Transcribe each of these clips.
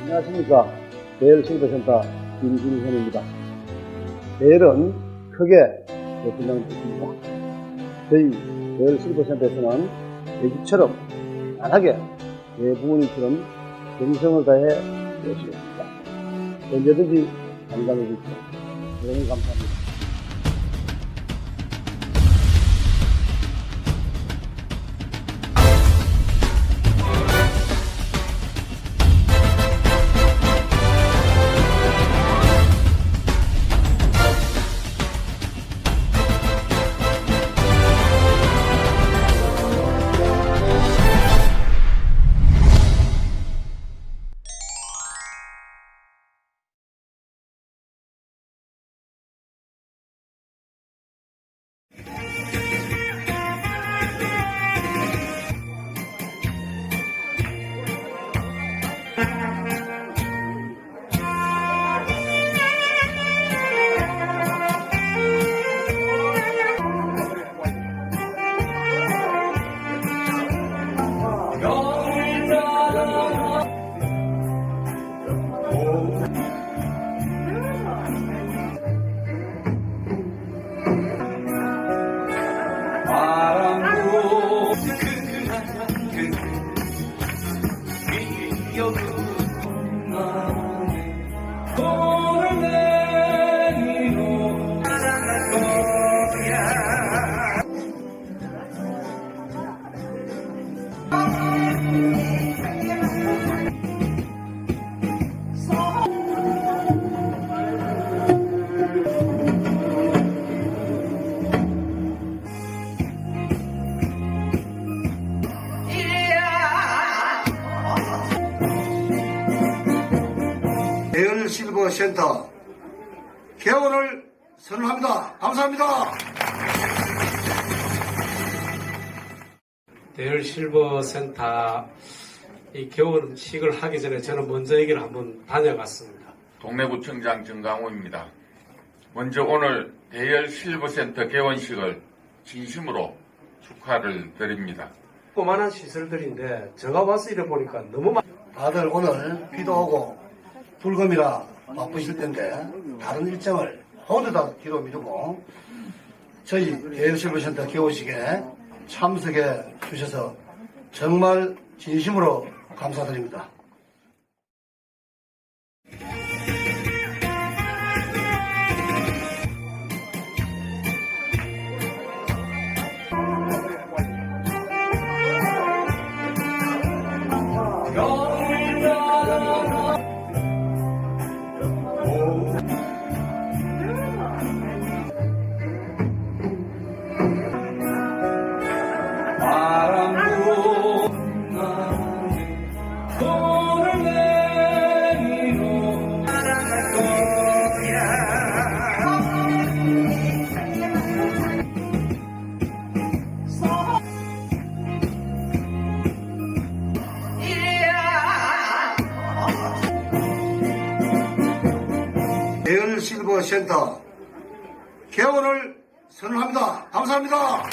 안녕하십니까. 대열 실버센터 김진현입니다. 대열은 크게 분양을 했습니다. 저희 대열 실버센터에서는 돼지처럼 편하게 대부분처럼 정성을 다해 열심히했습니다. 언제든지 상담해 주십시오. 너무 감사합니다. 대열 실버센터 개원을 선언합니다. 감사합니다. 대열 실버센터 이 개원식을 하기 전에 저는 먼저 여기를 한번 다녀갔습니다. 동래구청장 정강호입니다. 먼저 오늘 대열 실버센터 개원식을 진심으로 축하를 드립니다. 조그만한 시설들인데 제가 와서 이래 보니까 너무 다들 오늘 비도 오고 불금이라 바쁘실 텐데 다른 일정을 모두 다 뒤로 미루고 저희 대열 실버센터 개원식에 참석해 주셔서 정말 진심으로 감사드립니다. 대열 실버센터 개원을 선언합니다. 감사합니다.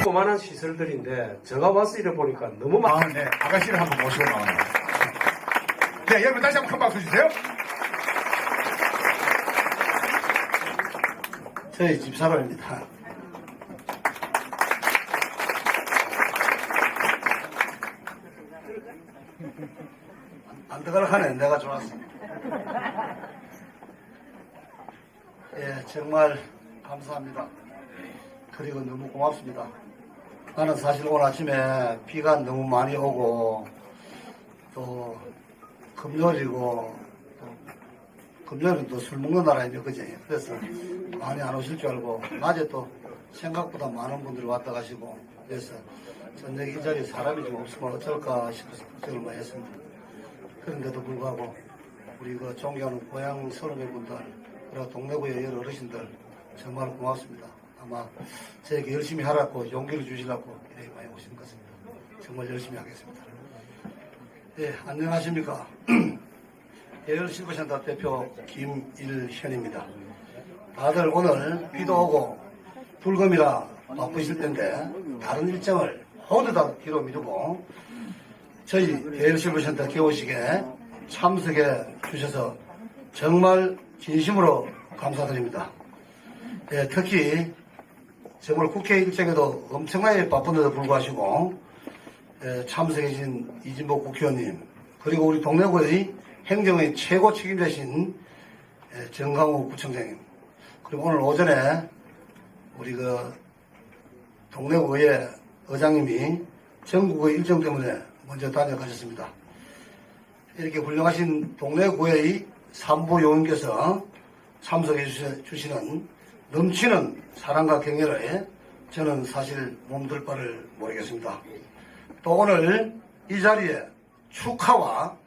조그만한 시설들인데 제가 와서 이래 보니까 너무 네, 아가씨를 한번 모시고 나옵니다. 네, 여러분 다시 한번 큰 박수 주세요. 저희 집사람입니다. 안 들어가네. 내가 좋았어. 예, 정말 감사합니다. 그리고 너무 고맙습니다. 나는 사실 오늘 아침에 비가 너무 많이 오고 또 금요일이고 또 금요일은 또 술 먹는 날아니에요, 그제? 그래서 많이 안 오실 줄 알고 낮에 또 생각보다 많은 분들이 왔다 가시고 그래서 저녁에 이 자리에 사람이 좀 없으면 어쩔까 싶어서 걱정을 많이 했습니다. 그런데도 불구하고 우리 그 존경하는 고향 서름의 분들 그리고 동래구의 여러 어르신들 정말 고맙습니다. 아마 저에게 열심히 하라고 용기를 주시려고 이렇게 많이 오신 것 같습니다. 정말 열심히 하겠습니다. 네, 안녕하십니까. 대열 실버센터 대표 김일현입니다. 다들 오늘 비도 오고 불금이라 바쁘실 텐데 다른 일정을 모두 다 뒤로 미루고 저희 대일실버센터 개원식에 참석해 주셔서 정말 진심으로 감사드립니다. 예, 특히 정말 국회 일정에도 엄청나게 바쁜데도 불구하고 참석해 주신 이진복 국회의원님, 그리고 우리 동래구의 행정의 최고 책임자신 정강호 구청장님, 그리고 오늘 오전에 우리 동래구의 의장님이 전국의 일정 때문에 먼저 다녀가셨습니다. 이렇게 훌륭하신 동래구의 산부요원께서 참석해 주시는 넘치는 사랑과 격려에 저는 사실 몸둘 바를 모르겠습니다. 또 오늘 이 자리에 축하와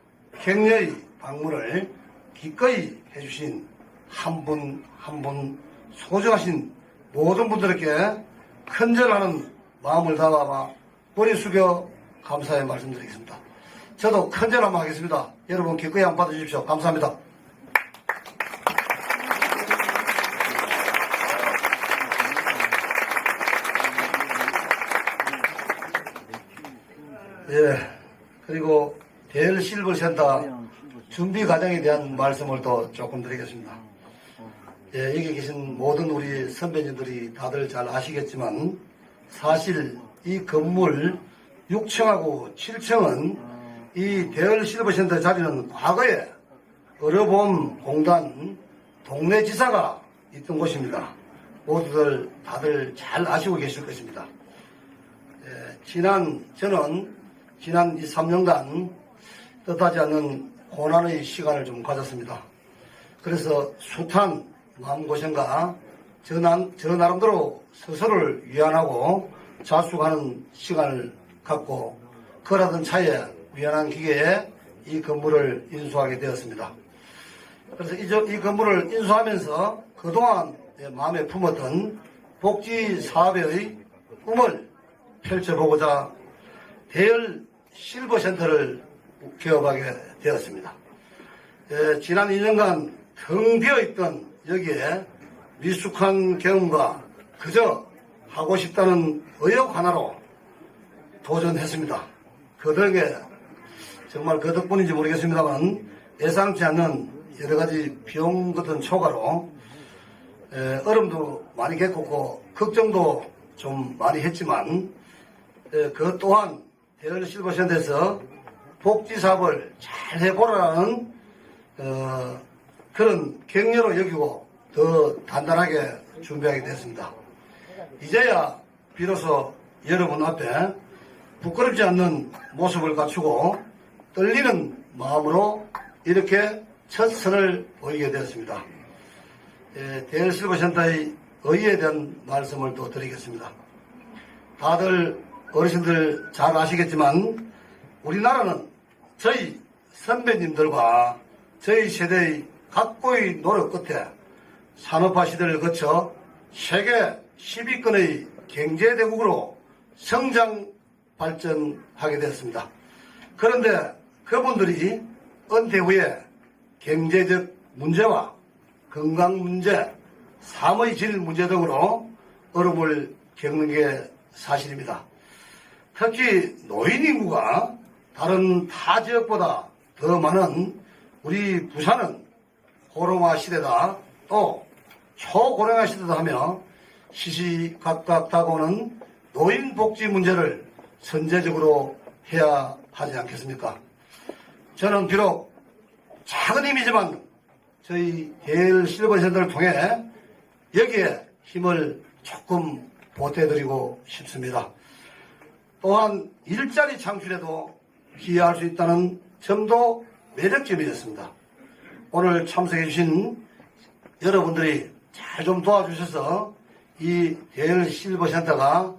격려의 방문을 기꺼이 해주신 한 분 한 분 소중하신 모든 분들에게 큰절하는 마음을 담아 머리 숙여 감사의 말씀드리겠습니다. 저도 큰절 한번 하겠습니다. 여러분 기꺼이 한번 받아주십시오. 감사합니다. 예, 그리고 대일실버센터 준비 과정에 대한 말씀을 또 조금 드리겠습니다. 예, 여기 계신 모든 우리 선배님들이 다들 잘 아시겠지만 사실 이 건물 6층하고 7층은 이 대일실버센터 자리는 과거에 의료보험 공단 동래지사가 있던 곳입니다. 모두들 다들 잘 아시고 계실 것입니다. 예, 저는 지난 이 3년간 뜻하지 않는 고난의 시간을 좀 가졌습니다. 그래서 숱한 마음고생과 저 나름대로 스스로를 위안하고 자숙하는 시간을 갖고 그러던 차에 위안한 기계에 이 건물을 인수하게 되었습니다. 그래서 이 건물을 인수하면서 그동안 마음에 품었던 복지 사업의 꿈을 펼쳐보고자 대일 실버센터를 개업하게 되었습니다. 지난 2년간 텅 비어있던 여기에 미숙한 경험과 그저 하고 싶다는 의욕 하나로 도전했습니다. 그 덕에 정말 그 덕분인지 모르겠습니다만 예상치 않는 여러 가지 비용 같은 초과로 어려움도 많이 겪었고 걱정도 좀 많이 했지만 그 또한 대일 실버센터에서 복지사업을 잘 해보라는 그런 격려로 여기고 더 단단하게 준비하게 됐습니다. 이제야 비로소 여러분 앞에 부끄럽지 않는 모습을 갖추고 떨리는 마음으로 이렇게 첫 선을 보이게 되었습니다. 대일 실버센터의 의의에 대한 말씀을 또 드리겠습니다. 다들 어르신들 잘 아시겠지만 우리나라는 저희 선배님들과 저희 세대의 각고의 노력 끝에 산업화 시대를 거쳐 세계 10위권의 경제대국으로 성장 발전하게 되었습니다. 그런데 그분들이 은퇴 후에 경제적 문제와 건강 문제, 삶의 질 문제 등으로 어려움을 겪는 게 사실입니다. 특히 노인 인구가 다른 타 지역보다 더 많은 우리 부산은 고령화 시대다, 또 초고령화 시대다 하며 시시각각 다가오는 노인 복지 문제를 선제적으로 해야 하지 않겠습니까? 저는 비록 작은 힘이지만 저희 대일 실버센터를 통해 여기에 힘을 조금 보태드리고 싶습니다. 또한 일자리 창출에도 기여할 수 있다는 점도 매력점이었습니다. 오늘 참석해 주신 여러분들이 잘 좀 도와주셔서 이 대일 실버센터가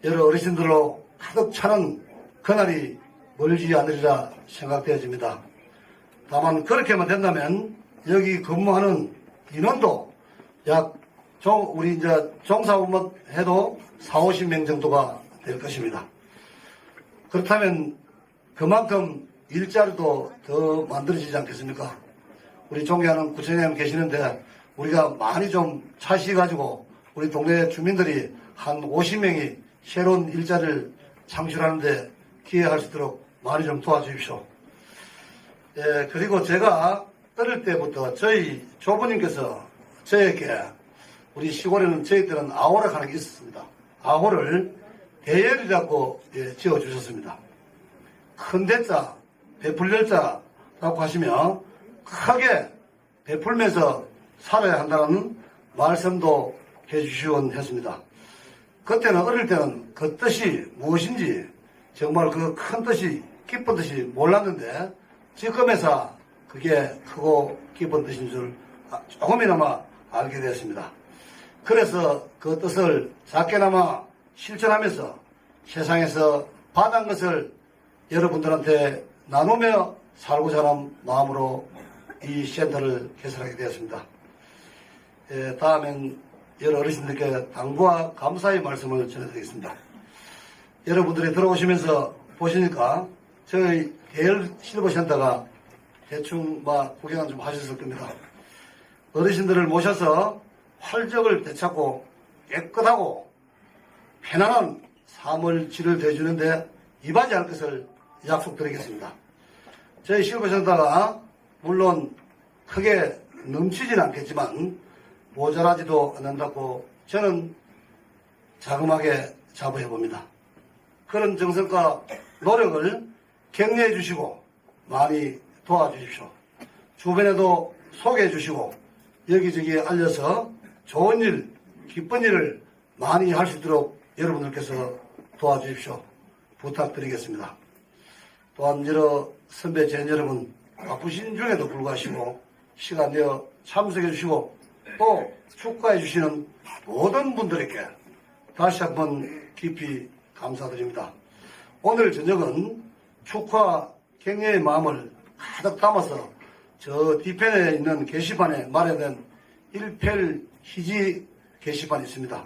여러 어르신들로 가득 차는 그날이 멀지 않으리라 생각되어집니다. 다만 그렇게만 된다면 여기 근무하는 인원도 우리 이제 종사원만 해도 40-50명 정도가 될 것입니다. 그렇다면 그만큼 일자리도 더 만들어지지 않겠습니까? 우리 존경하는 구청장님 계시는데 우리가 많이 좀 차시가지고 우리 동네 주민들이 한 50명이 새로운 일자리를 창출하는데 기여할 수 있도록 많이 좀 도와주십시오. 예, 그리고 제가 어릴 때부터 저희 조부님께서 저에게 우리 시골에는 저희들은 아호를 하는 게 있었습니다. 아호를 대열이라고 지어주셨습니다. 큰 대자, 베풀 열자라고 하시며 크게 베풀면서 살아야 한다는 말씀도 해주시곤 했습니다. 그때는 어릴 때는 그 뜻이 무엇인지 정말 그 큰 뜻이 기쁜 뜻이 몰랐는데 지금에서 그게 크고 기쁜 뜻인 줄 조금이나마 알게 되었습니다. 그래서 그 뜻을 작게나마 실천하면서 세상에서 받은 것을 여러분들한테 나누며 살고자 하는 마음으로 이 센터를 개설하게 되었습니다. 다음엔 여러 어르신들께 당부와 감사의 말씀을 전해드리겠습니다. 여러분들이 들어오시면서 보시니까 저희 대열 실버센터가 대충 구경 좀 하셨을 겁니다. 어르신들을 모셔서 활적을 되찾고 깨끗하고 편안한 삶을 지를대주는데 이바지 할 것을 약속드리겠습니다. 저희 실버센터가 물론 크게 넘치지는 않겠지만 모자라지도 않는다고 저는 자그마하게 자부해 봅니다. 그런 정성과 노력을 격려해 주시고 많이 도와주십시오. 주변에도 소개해 주시고 여기저기 알려서 좋은 일, 기쁜 일을 많이 할 수 있도록 여러분들께서 도와주십시오. 부탁드리겠습니다. 또한 여러 선배 제 여러분 바쁘신 중에도 불구하시고 시간 내어 참석해 주시고 또 축하해 주시는 모든 분들에게 다시 한번 깊이 감사드립니다. 오늘 저녁은 축하 격려의 마음을 가득 담아서 저 뒤편에 있는 게시판에 마련된 1펠 희지 게시판이 있습니다.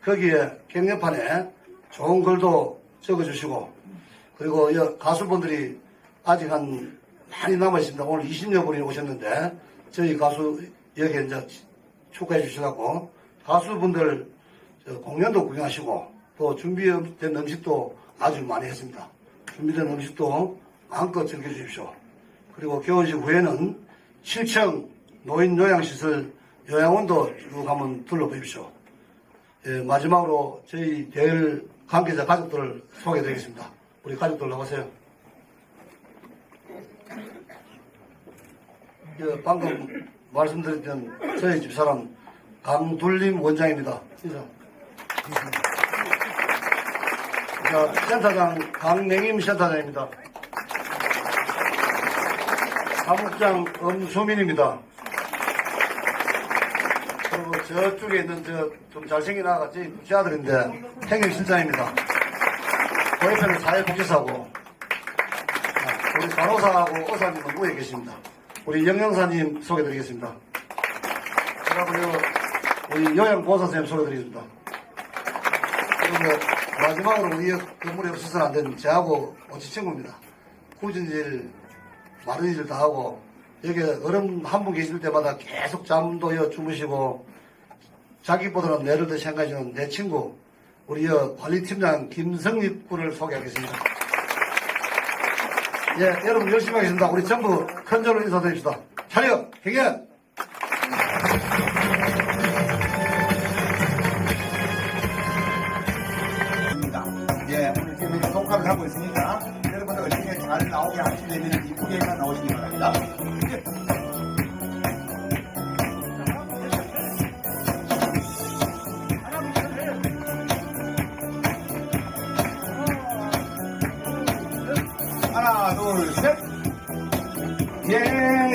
거기에 격려판에 좋은 글도 적어주시고 그리고 가수분들이 아직 많이 남아있습니다. 오늘 20여 분이 오셨는데 저희 가수 여기 이제 축하해 주시라고 가수분들 공연도 구경하시고 또 준비된 음식도 아주 많이 했습니다. 준비된 음식도 마음껏 즐겨주십시오. 그리고 개원식 후에는 7층 노인 요양시설 요양원도 쭉 한번 둘러보십시오. 마지막으로 저희 대열 관계자 가족들을 소개해드리겠습니다. 우리 가족들 나오세요. 방금 말씀드렸던 저희 집사람 강둘림 원장입니다. 인사. 센터장 강냉임 센터장입니다. 사무장 엄소민입니다. 그리고 저쪽에 있는 좀 잘생긴 아가 저희 제 아들인데 행정실장입니다. 그 옆에는 사회복지사고 우리 간호사하고 의사님은 위에 계십니다. 우리 영영사님 소개드리겠습니다. 그리고 우리 요양보호사 선생님 소개드리겠습니다. 그리고 마지막으로 우리 건물에 없어서는 안 되는 저하고 어찌 친구입니다. 굳은 일, 마른 일 다 하고 여기 어른 한 분 계실 때마다 계속 잠도 주무시고 자기보다는 내를 더 생각해주는 내 친구 우리 관리팀장 김성립 군을 소개하겠습니다. 예, 여러분 열심히 하겠습니다. 우리 전부 큰 절로 인사드립시다. 차렷, 경연! 예, 오늘 지금 녹화를 하고 있으니까 여러분들 어떻게 잘 나오게 하시려면 이쁘게만 나오시기 바랍니다. 하나, 둘, 셋. 예,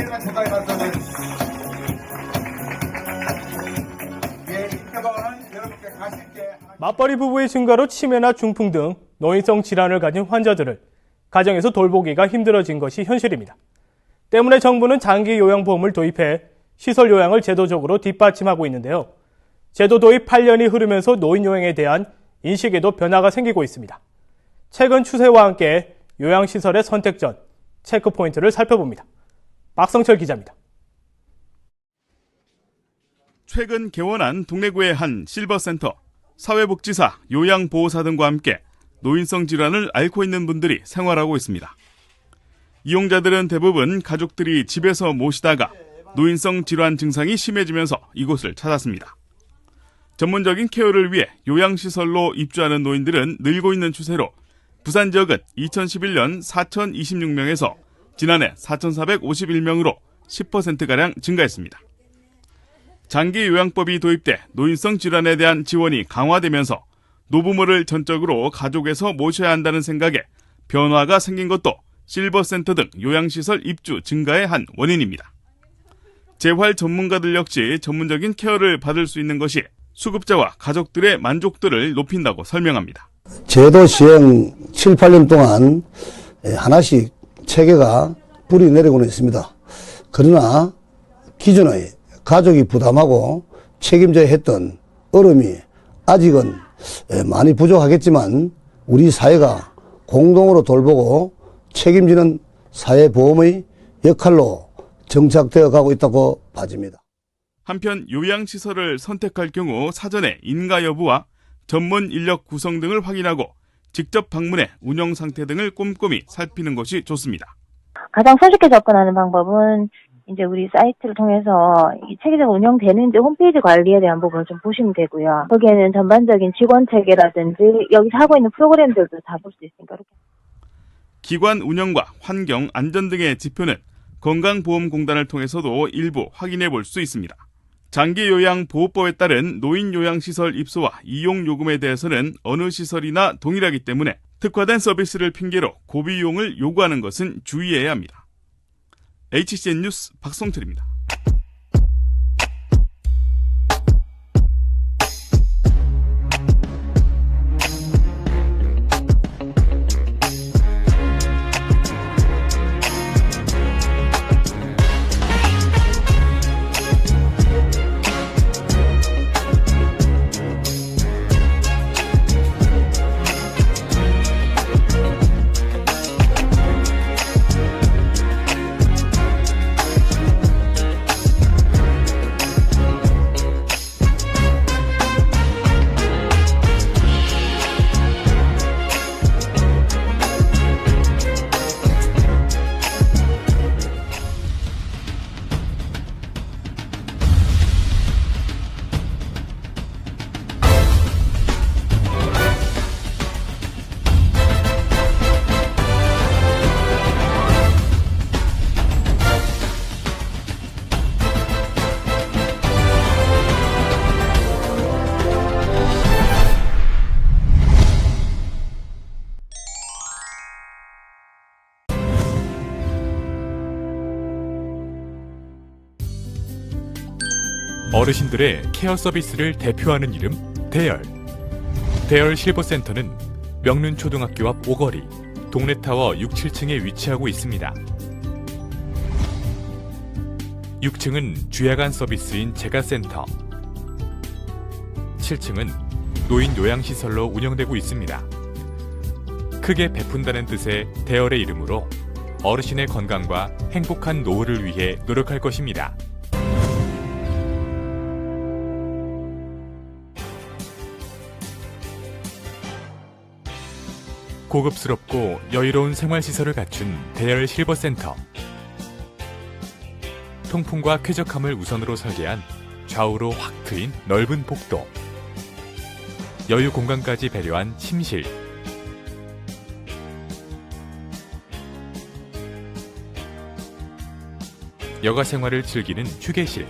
이렇게 생각이 났어요. 예, 이태방은 여러분께 가실게. 맞벌이 부부의 증가로 치매나 중풍 등 노인성 질환을 가진 환자들을 가정에서 돌보기가 힘들어진 것이 현실입니다. 때문에 정부는 장기 요양보험을 도입해 시설 요양을 제도적으로 뒷받침하고 있는데요. 제도 도입 8년이 흐르면서 노인 요양에 대한 인식에도 변화가 생기고 있습니다. 최근 추세와 함께 요양시설의 선택 전 체크포인트를 살펴봅니다. 박성철 기자입니다. 최근 개원한 동래구의 한 실버센터, 사회복지사, 요양보호사 등과 함께 노인성 질환을 앓고 있는 분들이 생활하고 있습니다. 이용자들은 대부분 가족들이 집에서 모시다가 노인성 질환 증상이 심해지면서 이곳을 찾았습니다. 전문적인 케어를 위해 요양시설로 입주하는 노인들은 늘고 있는 추세로 부산 지역은 2011년 4,026명에서 지난해 4,451명으로 10%가량 증가했습니다. 장기요양법이 도입돼 노인성 질환에 대한 지원이 강화되면서 노부모를 전적으로 가족에서 모셔야 한다는 생각에 변화가 생긴 것도 실버센터 등 요양시설 입주 증가의 한 원인입니다. 재활 전문가들 역시 전문적인 케어를 받을 수 있는 것이 수급자와 가족들의 만족도를 높인다고 설명합니다. 제도 시행 7, 8년 동안 하나씩 체계가 불이 내리고는 있습니다. 그러나 기존의 가족이 부담하고 책임져야 했던 어려움이 아직은 많이 부족하겠지만 우리 사회가 공동으로 돌보고 책임지는 사회보험의 역할로 정착되어 가고 있다고 봐집니다. 한편 요양시설을 선택할 경우 사전에 인가 여부와 전문 인력 구성 등을 확인하고 직접 방문해 운영 상태 등을 꼼꼼히 살피는 것이 좋습니다. 가장 손쉽게 접근하는 방법은 이제 우리 사이트를 통해서 이 체계적으로 운영되는지 홈페이지 관리에 대한 부분을 좀 보시면 되고요. 거기에는 전반적인 직원 체계라든지 여기서 하고 있는 프로그램들도 다 볼 수 있으니까. 기관 운영과 환경, 안전 등의 지표는 건강보험공단을 통해서도 일부 확인해 볼 수 있습니다. 장기요양보호법에 따른 노인요양시설 입소와 이용요금에 대해서는 어느 시설이나 동일하기 때문에 특화된 서비스를 핑계로 고비용을 요구하는 것은 주의해야 합니다. HCN 뉴스 박성철입니다. 어르신들의 케어 서비스를 대표하는 이름 대열. 대열 실버센터는 명륜초등학교 앞 오거리 동래타워 6, 7층에 위치하고 있습니다. 6층은 주야간 서비스인 제가센터, 7층은 노인 요양시설로 운영되고 있습니다. 크게 베푼다는 뜻의 대열의 이름으로 어르신의 건강과 행복한 노후를 위해 노력할 것입니다. 고급스럽고 여유로운 생활시설을 갖춘 대열 실버센터. 통풍과 쾌적함을 우선으로 설계한 좌우로 확 트인 넓은 복도, 여유 공간까지 배려한 침실, 여가 생활을 즐기는 휴게실,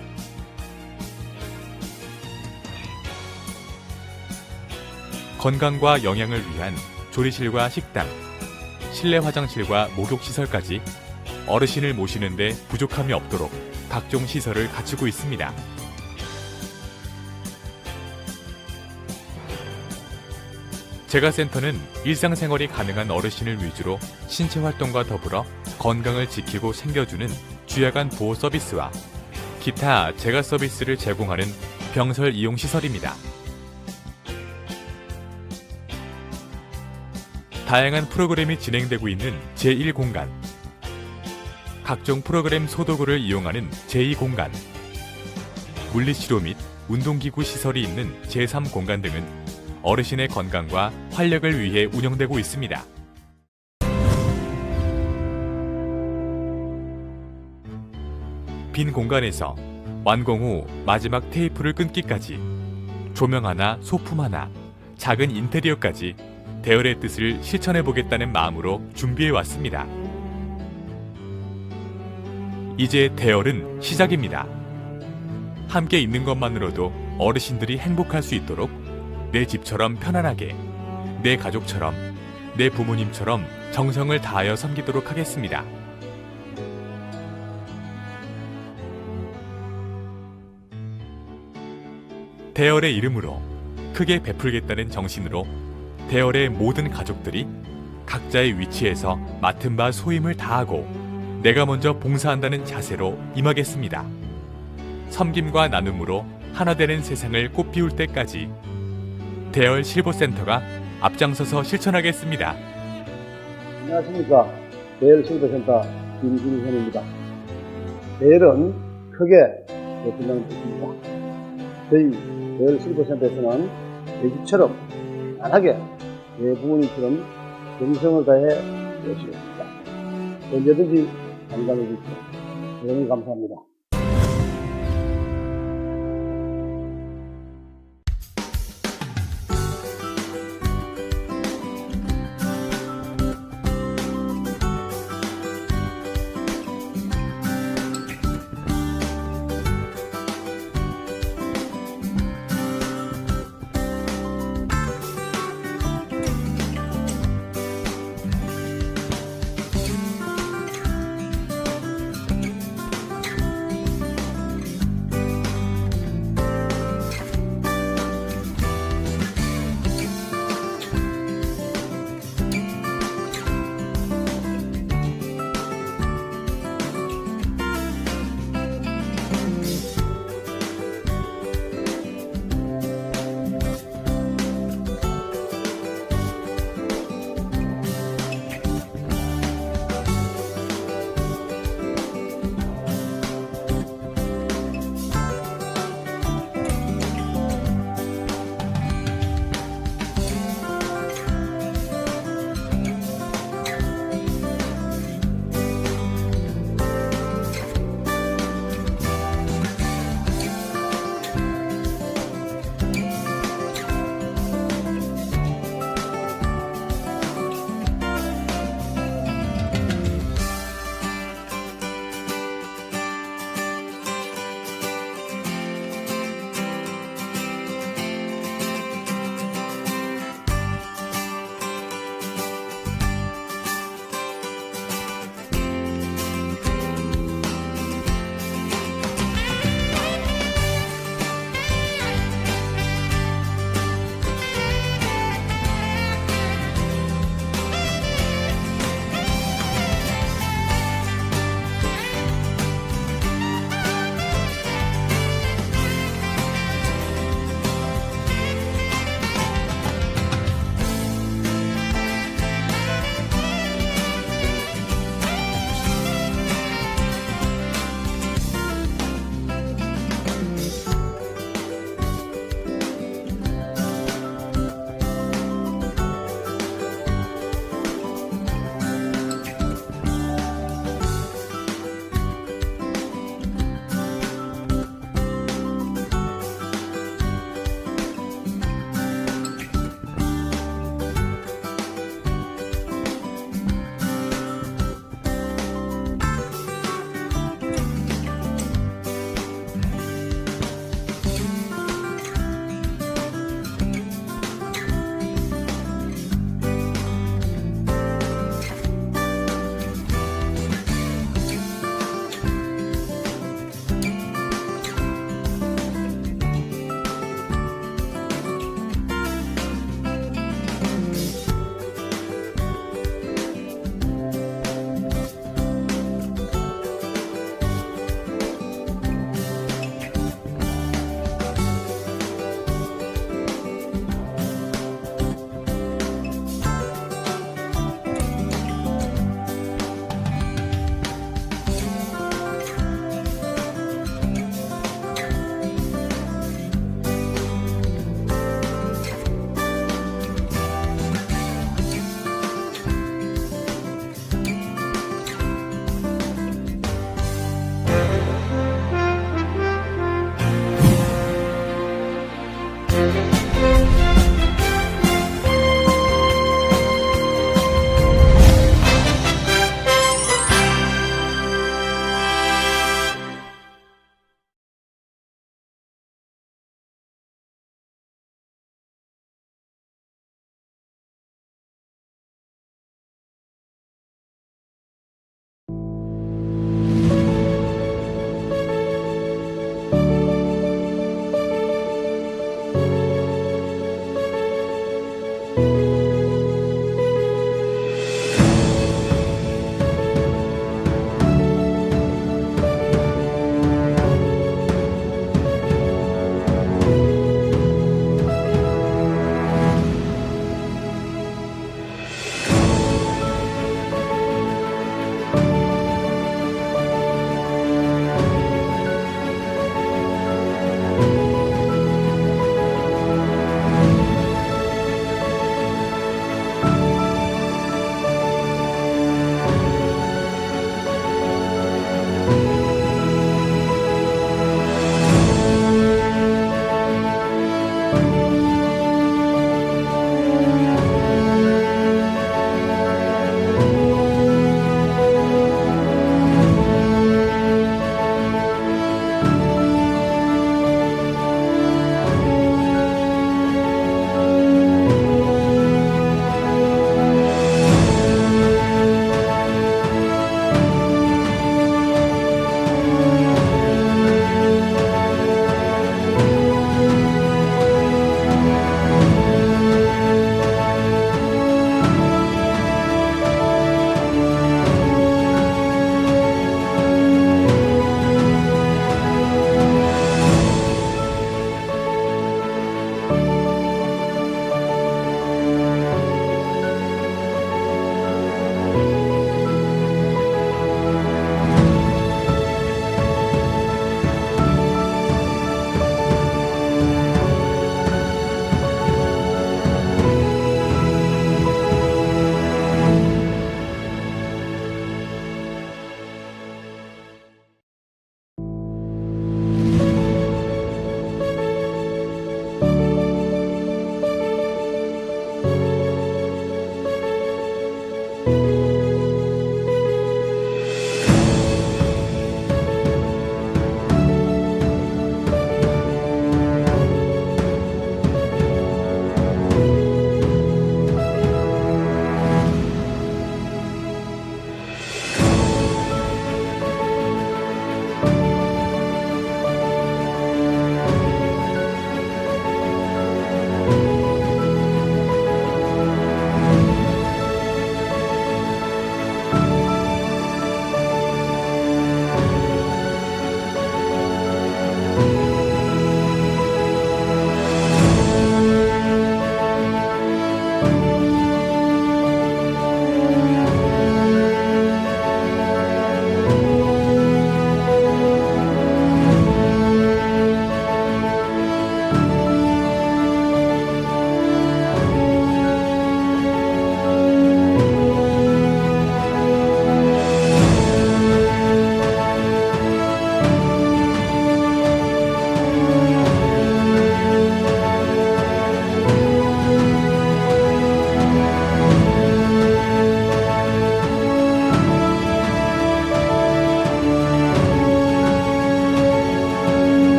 건강과 영양을 위한 조리실과 식당, 실내 화장실과 목욕시설까지 어르신을 모시는 데 부족함이 없도록 각종 시설을 갖추고 있습니다. 제가센터는 일상생활이 가능한 어르신을 위주로 신체활동과 더불어 건강을 지키고 챙겨주는 주야간 보호 서비스와 기타 제가 서비스를 제공하는 병설 이용시설입니다. 다양한 프로그램이 진행되고 있는 제1공간, 각종 프로그램 소도구를 이용하는 제2공간, 물리치료 및 운동기구 시설이 있는 제3공간 등은 어르신의 건강과 활력을 위해 운영되고 있습니다. 빈 공간에서 완공 후 마지막 테이프를 끊기까지 조명 하나, 소품 하나, 작은 인테리어까지 대열의 뜻을 실천해 보겠다는 마음으로 준비해 왔습니다. 이제 대열은 시작입니다. 함께 있는 것만으로도 어르신들이 행복할 수 있도록 내 집처럼 편안하게, 내 가족처럼, 내 부모님처럼 정성을 다하여 섬기도록 하겠습니다. 대열의 이름으로 크게 베풀겠다는 정신으로 대열의 모든 가족들이 각자의 위치에서 맡은 바 소임을 다하고 내가 먼저 봉사한다는 자세로 임하겠습니다. 섬김과 나눔으로 하나 되는 세상을 꽃피울 때까지 대열 실버센터가 앞장서서 실천하겠습니다. 안녕하십니까. 대열 실버센터 김진현입니다. 대열은 크게 베푼다는 뜻입니다. 저희 대열 실버센터에서는 내 집처럼 편하게 내 부모님처럼 정성을 다해 모시겠습니다. 언제든지 건강해 주십시오. 대단히 감사합니다.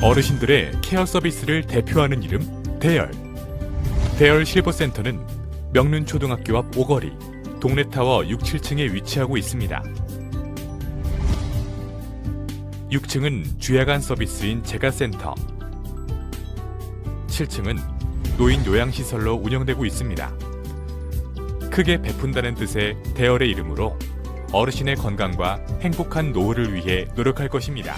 어르신들의 케어 서비스를 대표하는 이름 대열. 대열 실버센터는 명륜초등학교 앞 오거리, 동래타워 6, 7층에 위치하고 있습니다. 6층은 주야간 서비스인 제가센터, 7층은 노인 요양시설로 운영되고 있습니다. 크게 베푼다는 뜻의 대열의 이름으로 어르신의 건강과 행복한 노후를 위해 노력할 것입니다.